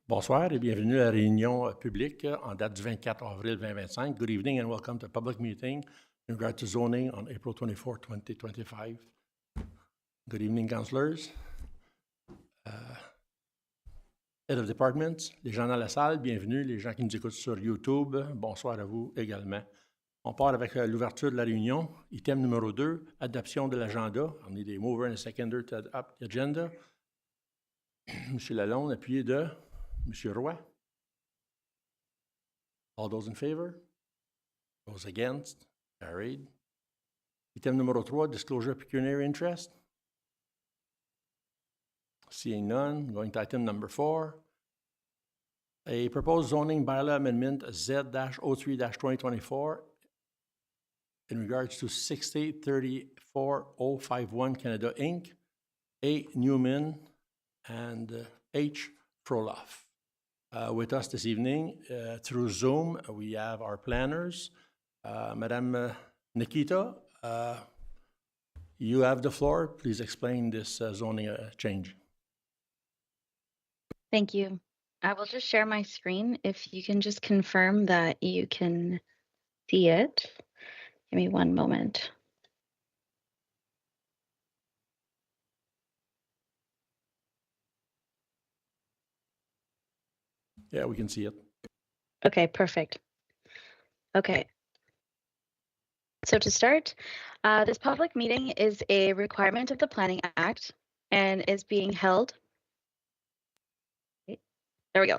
Bonsoir et bienvenue à la réunion publique en date du 24 avril 2025. Good evening and welcome to a public meeting in regard to zoning on April 24, 2025. Good evening, councillors. Head of Departments, les gens dans la salle, bienvenue. Les gens qui nous écoutent sur YouTube, bonsoir à vous également. On part avec l'ouverture de la réunion. Item numéro 2, adoption de l'agenda. On est des movers and seconders to adopt the agenda. Monsieur Lalonde, appuyé de Monsieur Roy. All those in favor? Those against? Carried. Item numéro 3, disclosure of pecuniary interest. Seeing none, going to item number 4. A proposed zoning bylaw amendment Z-03-2024 in regards to 6834051 Canada Inc., A. Newman, and H. Froloff. With us this evening through Zoom, we have our planners. Madame Nikita, you have the floor. Please explain this zoning change. Thank you. I will just share my screen. If you can just confirm that you can see it. Give me one moment. Yeah, we can see it. Okay, perfect. Okay. So to start, this public meeting is a requirement of the Planning Act and is being held. There we go.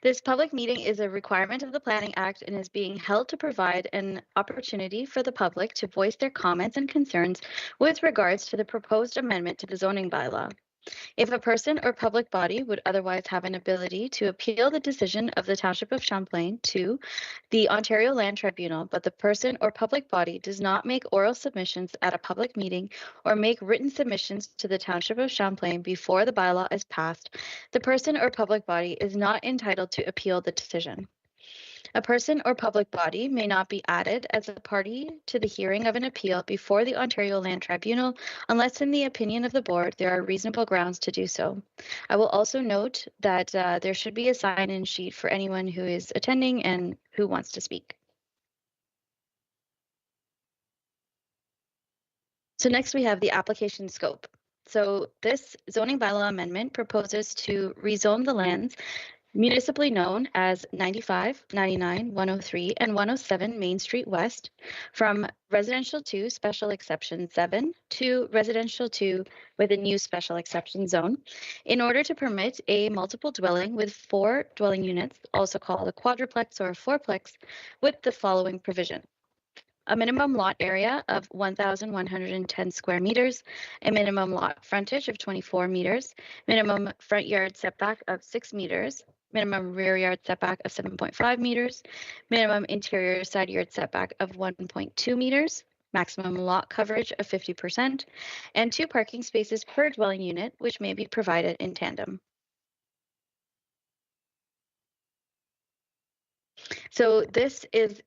This public meeting is a requirement of the Planning Act and is being held to provide an opportunity for the public to voice their comments and concerns with regards to the proposed amendment to the zoning bylaw. If a person or public body would otherwise have an ability to appeal the decision of the Township of Champlain to the Ontario Land Tribunal, but the person or public body does not make oral submissions at a public meeting or make written submissions to the Township of Champlain before the bylaw is passed, the person or public body is not entitled to appeal the decision. A person or public body may not be added as a party to the hearing of an appeal before the Ontario Land Tribunal unless, in the opinion of the board, there are reasonable grounds to do so. I will also note that there should be a sign-in sheet for anyone who is attending and who wants to speak. So next we have the application scope. So this zoning bylaw amendment proposes to rezone the lands municipally known as 95, 99, 103, and 107 Main Street West from Residential 2 Special Exception 7 to Residential 2 with a new Special Exception zone in order to permit a multiple dwelling with 4 dwelling units, also called a quadruplex or a fourplex, with the following provision. A minimum lot area of 1,110 square meters, a minimum lot frontage of 24 meters, minimum front yard setback of 6 meters, minimum rear yard setback of 7.5 meters, minimum interior side yard setback of 1.2 meters, maximum lot coverage of 50%, and 2 parking spaces per dwelling unit, which may be provided in tandem. So this is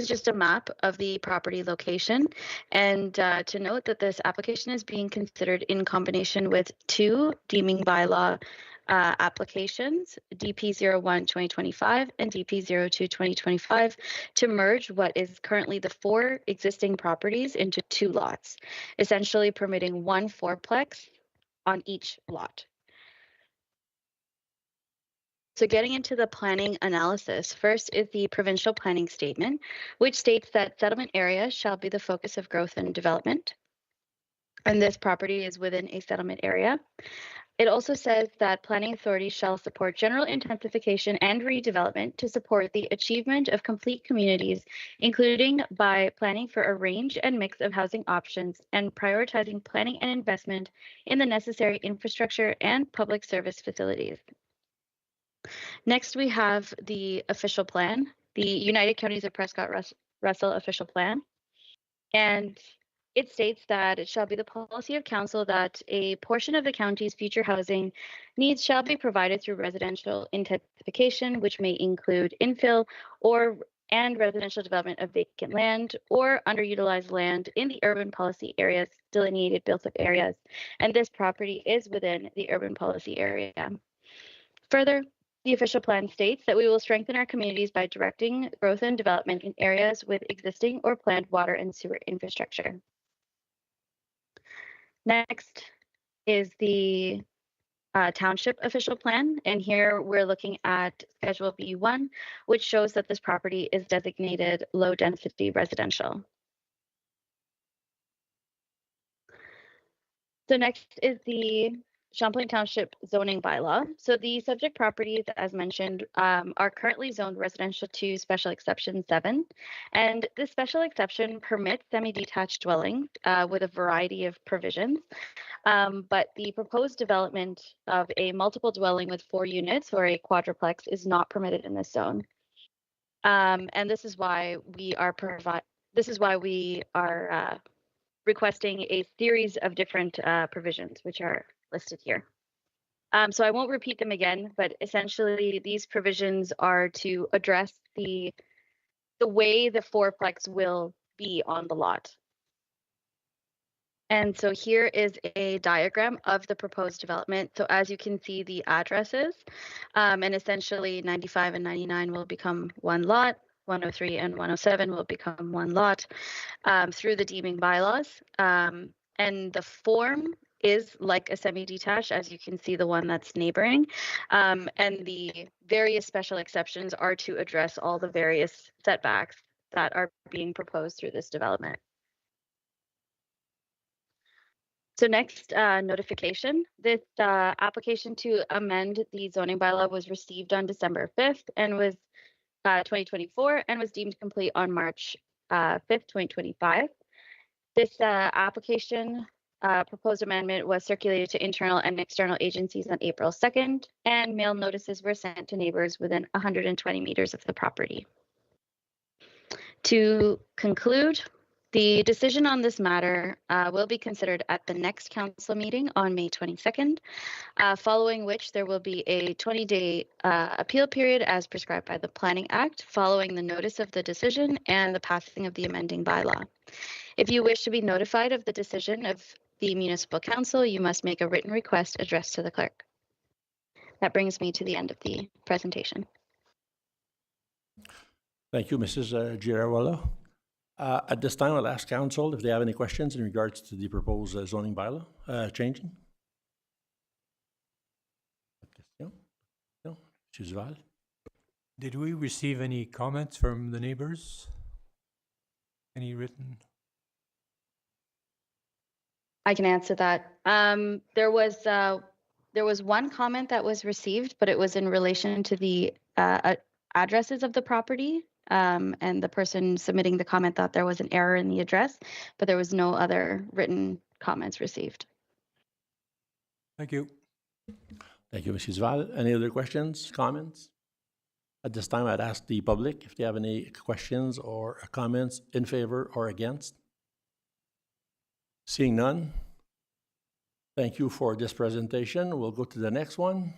just a map of the property location, and to note that this application is being considered in combination with 2 deeming bylaw applications, DP01-2025 and DP02-2025, to merge what is currently the 4 existing properties into 2 lots, essentially permitting 1 fourplex on each lot. So getting into the planning analysis, first is the provincial planning statement, which states that settlement area shall be the focus of growth and development. And this property is within a settlement area. It also says that planning authorities shall support general intensification and redevelopment to support the achievement of complete communities, including by planning for a range and mix of housing options and prioritizing planning and investment in the necessary infrastructure and public service facilities. Next, we have the official plan, the United Counties of Prescott-Russell official plan. And it states that it shall be the policy of council that a portion of the county's future housing needs shall be provided through residential intensification, which may include infill and residential development of vacant land or underutilized land in the urban policy areas, delineated built-up areas. And this property is within the urban policy area. Further, the official plan states that we will strengthen our communities by directing growth and development in areas with existing or planned water and sewer infrastructure. Next is the Township official plan, and here we're looking at Schedule B1, which shows that this property is designated low density residential. So next is the Champlain Township zoning bylaw. So the subject properties, as mentioned, are currently zoned residential 2 special exception 7. And this special exception permits semi-detached dwellings with a variety of provisions. But the proposed development of a multiple dwelling with 4 units or a quadruplex is not permitted in this zone. And this is why we are requesting a series of different provisions, which are listed here. So I won't repeat them again, but essentially these provisions are to address the way the fourplex will be on the lot. And so here is a diagram of the proposed development. So as you can see, the addresses, and essentially 95 and 99 will become one lot, 103 and 107 will become one lot through the deeming bylaws. And the form is like a semi-detached, as you can see, the one that's neighboring. And the various special exceptions are to address all the various setbacks that are being proposed through this development. So next, notification. This application to amend the zoning bylaw was received on December 5th and was 2024 and was deemed complete on March 5th, 2025. This application proposed amendment was circulated to internal and external agencies on April 2nd, and mail notices were sent to neighbors within 120 meters of the property. To conclude, the decision on this matter will be considered at the next council meeting on May 22nd, following which there will be a 20-day appeal period as prescribed by the Planning Act, following the notice of the decision and the passing of the amending bylaw. If you wish to be notified of the decision of the Municipal Council, you must make a written request addressed to the clerk. That brings me to the end of the presentation. Thank you, Mrs. Girawala. At this time, I'll ask Council if they have any questions in regards to the proposed zoning bylaw changing. Mrs. Val. Did we receive any comments from the neighbors? Any written? I can answer that. There was one comment that was received, but it was in relation to the addresses of the property. And the person submitting the comment thought there was an error in the address, but there was no other written comments received. Thank you. Thank you, Mrs. Val. Any other questions, comments? At this time, I'd ask the public if they have any questions or comments in favor or against. Seeing none, thank you for this presentation. We'll go to the next one.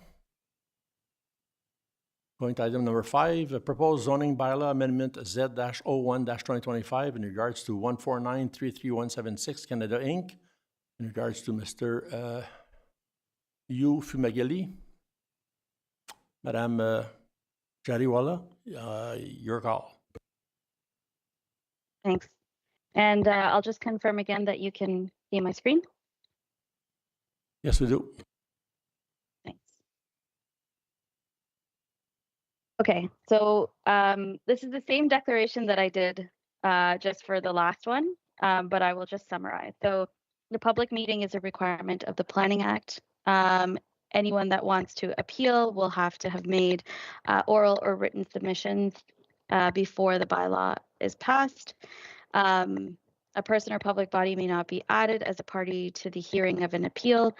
Going to item number 5, a proposed zoning bylaw amendment Z-01-2025 in regards to 149-33176 Canada Inc. In regards to Mr. Yu Fumagali. Madame Jariwala, your call. Thanks. And I'll just confirm again that you can see my screen. Yes, we do. Thanks. Okay, so this is the same declaration that I did just for the last one, but I will just summarize. So the public meeting is a requirement of the Planning Act. Anyone that wants to appeal will have to have made oral or written submissions before the bylaw is passed. A person or public body may not be added as a party to the hearing of an appeal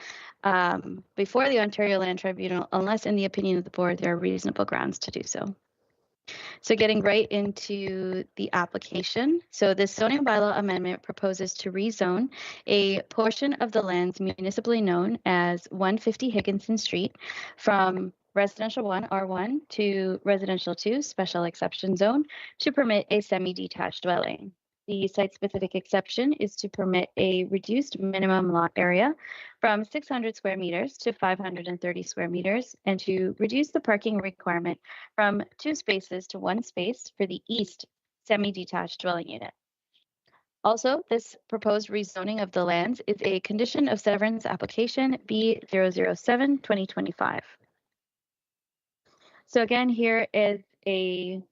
before the Ontario Land Tribunal unless, in the opinion of the board, there are reasonable grounds to do so. So getting right into the application. So this zoning bylaw amendment proposes to rezone a portion of the lands municipally known as 150 Higginson Street from Residential 1, R1, to Residential 2, Special Exception Zone, to permit a semi-detached dwelling. the site-specific exception is to permit a reduced minimum lot area from 600 square meters to 530 square meters, and to reduce the parking requirement from 2 spaces to 1 space for the east semi-detached dwelling unit. Also, this proposed rezoning of the lands is a condition of severance application B007-2025. So again, here is a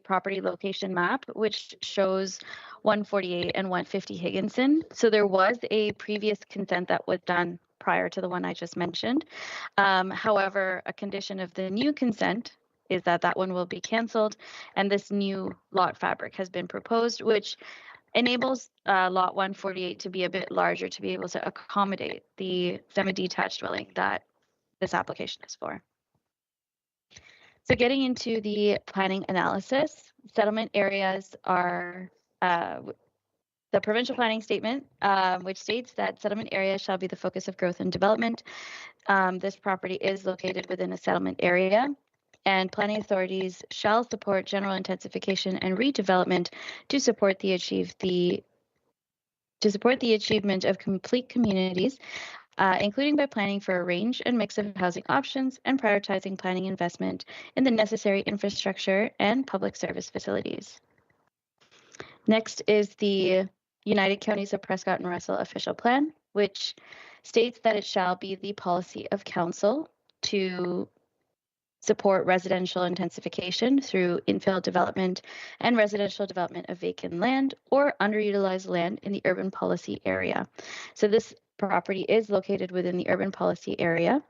property location map which shows 148 and 150 Higginson. So there was a previous consent that was done prior to the one I just mentioned. However, a condition of the new consent is that that one will be canceled, and this new lot fabric has been proposed, which enables lot 148 to be a bit larger to be able to accommodate the semi-detached dwelling that this application is for. So getting into the planning analysis, settlement areas are the provincial planning statement, which states that settlement areas shall be the focus of growth and development. This property is located within a settlement area, and planning authorities shall support general intensification and redevelopment to support the achievement of complete communities, including by planning for a range and mix of housing options and prioritizing planning investment in the necessary infrastructure and public service facilities. Next is the United Counties of Prescott and Russell official plan, which states that it shall be the policy of council to support residential intensification through infill development and residential development of vacant land or underutilized land in the urban policy area. So this property is located within the urban policy area.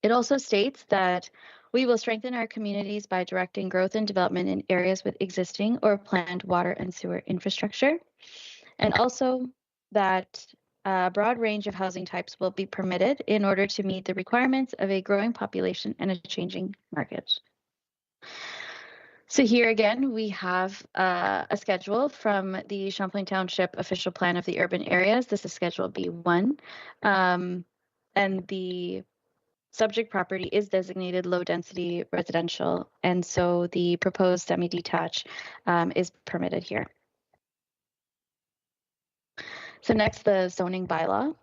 It also states that we will strengthen our communities by directing growth and development in areas with existing or planned water and sewer infrastructure, and also that a broad range of housing types will be permitted in order to meet the requirements of a growing population and a changing market. So here again, we have a schedule from the Champlain Township official plan of the urban areas. This is Schedule B1, and the subject property is designated low density residential, and so the proposed semi-detached is permitted here. So next, the zoning bylaw.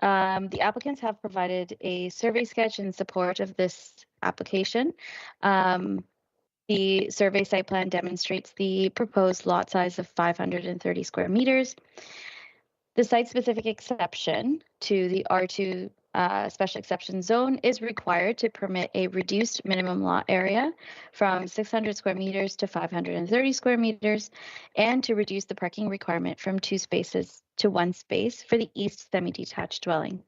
The applicants have provided a survey sketch in support of this application. The survey site plan demonstrates the proposed lot size of 530 square meters. The site-specific exception to the R2 special exception zone is required to permit a reduced minimum lot area from 600 square meters to 530 square meters, and to reduce the parking requirement from 2 spaces to 1 space for the east semi-detached dwelling.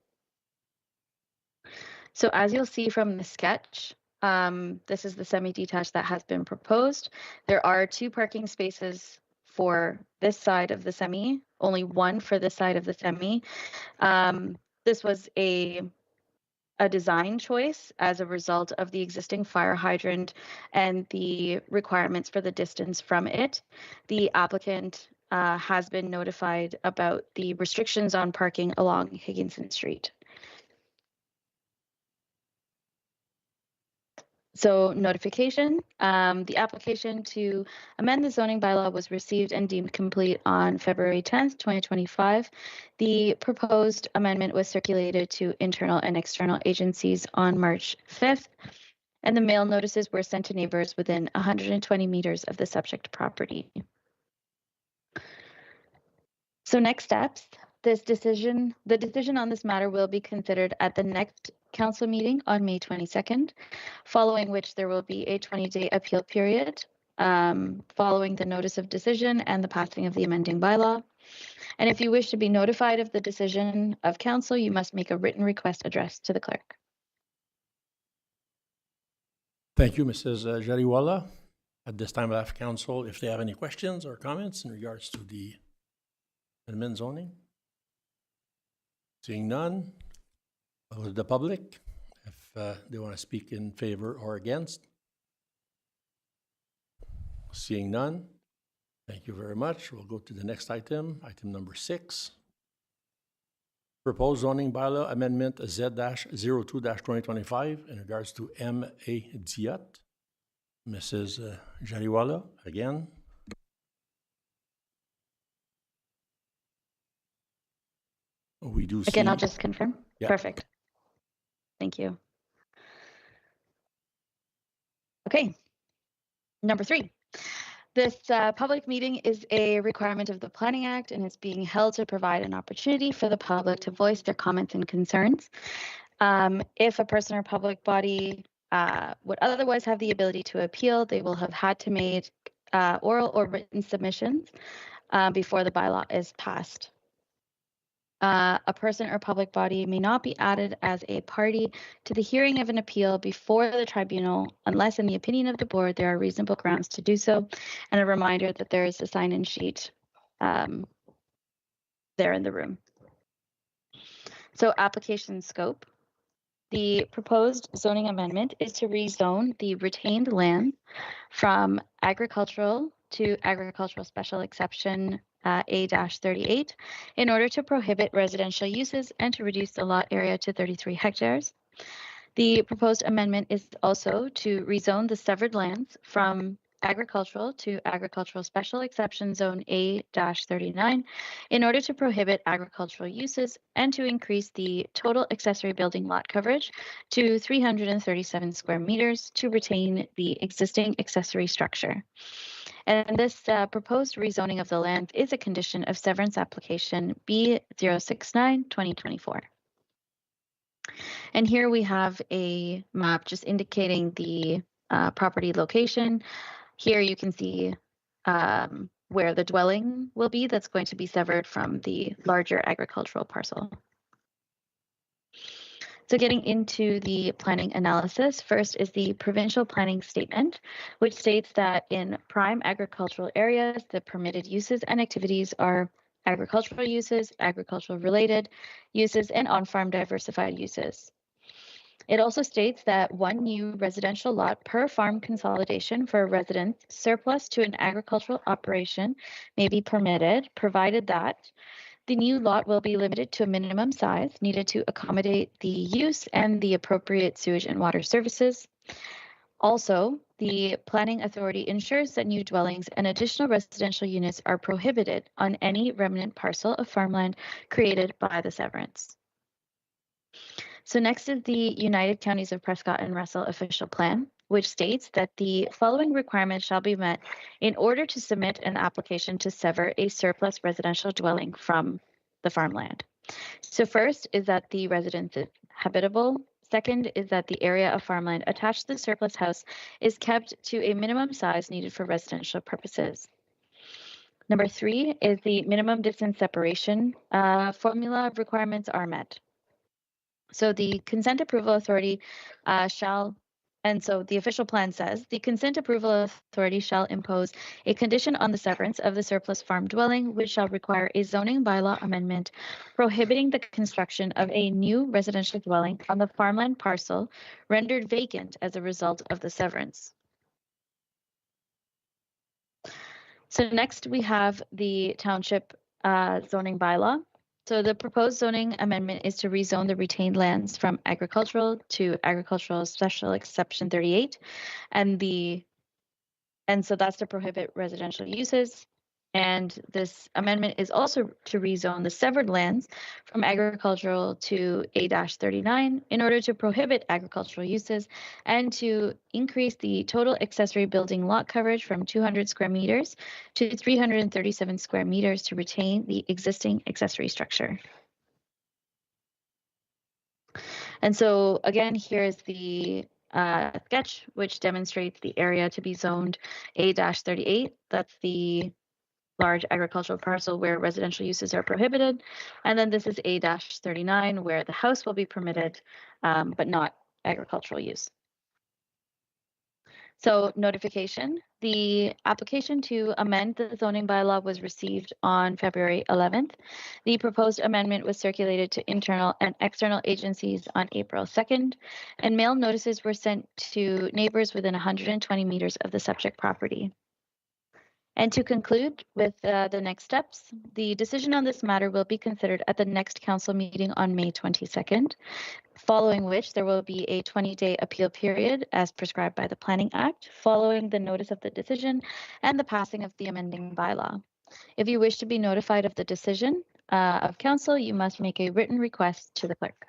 So as you'll see from the sketch, this is the semi-detached that has been proposed. There are 2 parking spaces for this side of the semi, only 1 for this side of the semi. This was a design choice as a result of the existing fire hydrant and the requirements for the distance from it. The applicant has been notified about the restrictions on parking along Higginson Street. So notification, the application to amend the zoning bylaw was received and deemed complete on February 10th, 2025. The proposed amendment was circulated to internal and external agencies on March 5th, and the mail notices were sent to neighbors within 120 meters of the subject property. So next steps, the decision on this matter will be considered at the next council meeting on May 22nd, following which there will be a 20-day appeal period following the notice of decision and the passing of the amending bylaw. And if you wish to be notified of the decision of council, you must make a written request addressed to the clerk. Thank you, Mrs. Jariwala. At this time, I'll ask council if they have any questions or comments in regards to the amendment zoning. Seeing none, I'll go to the public if they want to speak in favor or against. Seeing none, thank you very much. We'll go to the next item, item number 6. Proposed zoning bylaw amendment Z-02-2025 in regards to M.A. Diot. Mrs. Jariwala, again. We do see. Again, I'll just confirm. Yeah. Perfect. Thank you. Okay. Number 3. This public meeting is a requirement of the Planning Act and is being held to provide an opportunity for the public to voice their comments and concerns. If a person or public body would otherwise have the ability to appeal, they will have had to make oral or written submissions before the bylaw is passed. A person or public body may not be added as a party to the hearing of an appeal before the tribunal unless, in the opinion of the board, there are reasonable grounds to do so. And a reminder that there is a sign-in sheet there in the room. So application scope. The proposed zoning amendment is to rezone the retained land from agricultural to agricultural special exception A-38 in order to prohibit residential uses and to reduce the lot area to 33 hectares. The proposed amendment is also to rezone the severed lands from agricultural to agricultural special exception zone A-39 in order to prohibit agricultural uses and to increase the total accessory building lot coverage to 337 square meters to retain the existing accessory structure. And this proposed rezoning of the land is a condition of severance application B069-2024. And here we have a map just indicating the property location. Here you can see where the dwelling will be that's going to be severed from the larger agricultural parcel. So getting into the planning analysis, first is the provincial planning statement, which states that in prime agricultural areas, the permitted uses and activities are agricultural uses, agricultural related uses, and on-farm diversified uses. It also states that one new residential lot per farm consolidation for a residence surplus to an agricultural operation may be permitted, provided that the new lot will be limited to a minimum size needed to accommodate the use and the appropriate sewage and water services. Also, the planning authority ensures that new dwellings and additional residential units are prohibited on any remnant parcel of farmland created by the severance. So next is the United Counties of Prescott and Russell official plan, which states that the following requirements shall be met in order to submit an application to sever a surplus residential dwelling from the farmland. So first is that the residence is habitable. Second is that the area of farmland attached to the surplus house is kept to a minimum size needed for residential purposes. Number 3 is the minimum distance separation formula requirements are met. So the consent approval authority so the official plan says, the consent approval authority shall impose a condition on the severance of the surplus farm dwelling, which shall require a zoning bylaw amendment prohibiting the construction of a new residential dwelling on the farmland parcel rendered vacant as a result of the severance. So next we have the township zoning bylaw. So the proposed zoning amendment is to rezone the retained lands from agricultural to agricultural special exception 38. And so that's to prohibit residential uses. And this amendment is also to rezone the severed lands from agricultural to A-39 in order to prohibit agricultural uses and to increase the total accessory building lot coverage from 200 square meters to 337 square meters to retain the existing accessory structure. And so again, here's the sketch, which demonstrates the area to be zoned A-38. That's the large agricultural parcel where residential uses are prohibited. And then this is A-39 where the house will be permitted, but not agricultural use. So notification, the application to amend the zoning bylaw was received on February 11th. The proposed amendment was circulated to internal and external agencies on April 2nd, and mail notices were sent to neighbors within 120 meters of the subject property. And to conclude with the next steps, the decision on this matter will be considered at the next council meeting on May 22nd, following which there will be a 20-day appeal period as prescribed by the Planning Act, following the notice of the decision and the passing of the amending bylaw. If you wish to be notified of the decision, of council, you must make a written request to the clerk.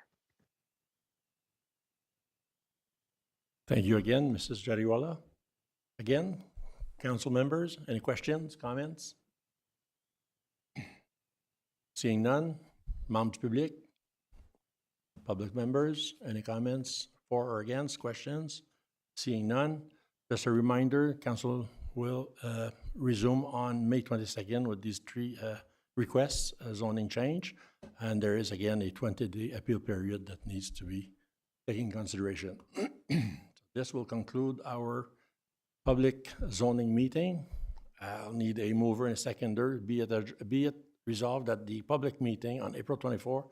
Thank you again, Mrs. Jariwala. Again, council members, any questions, comments? Seeing none, membres public, public members, any comments for or against, questions? Seeing none, just a reminder, council will resume on May 22nd with these three requests, zoning change, and there is again a 20-day appeal period that needs to be taken in consideration. This will conclude our public zoning meeting. I'll need a mover and a seconder. Be it resolved that the public meeting on April 24,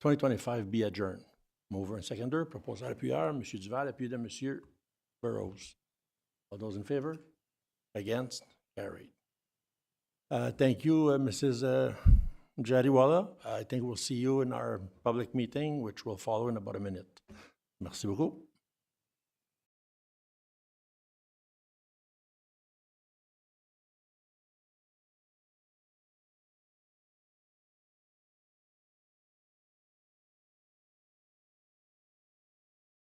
2025 be adjourned. Mover and seconder, proposal appuyeur, M. Duval, appuyé de M. Burrows. All those in favor? Against? Carried. Thank you, Mrs. Jariwala. I think we'll see you in our public meeting, which will follow in about a minute. Merci beaucoup.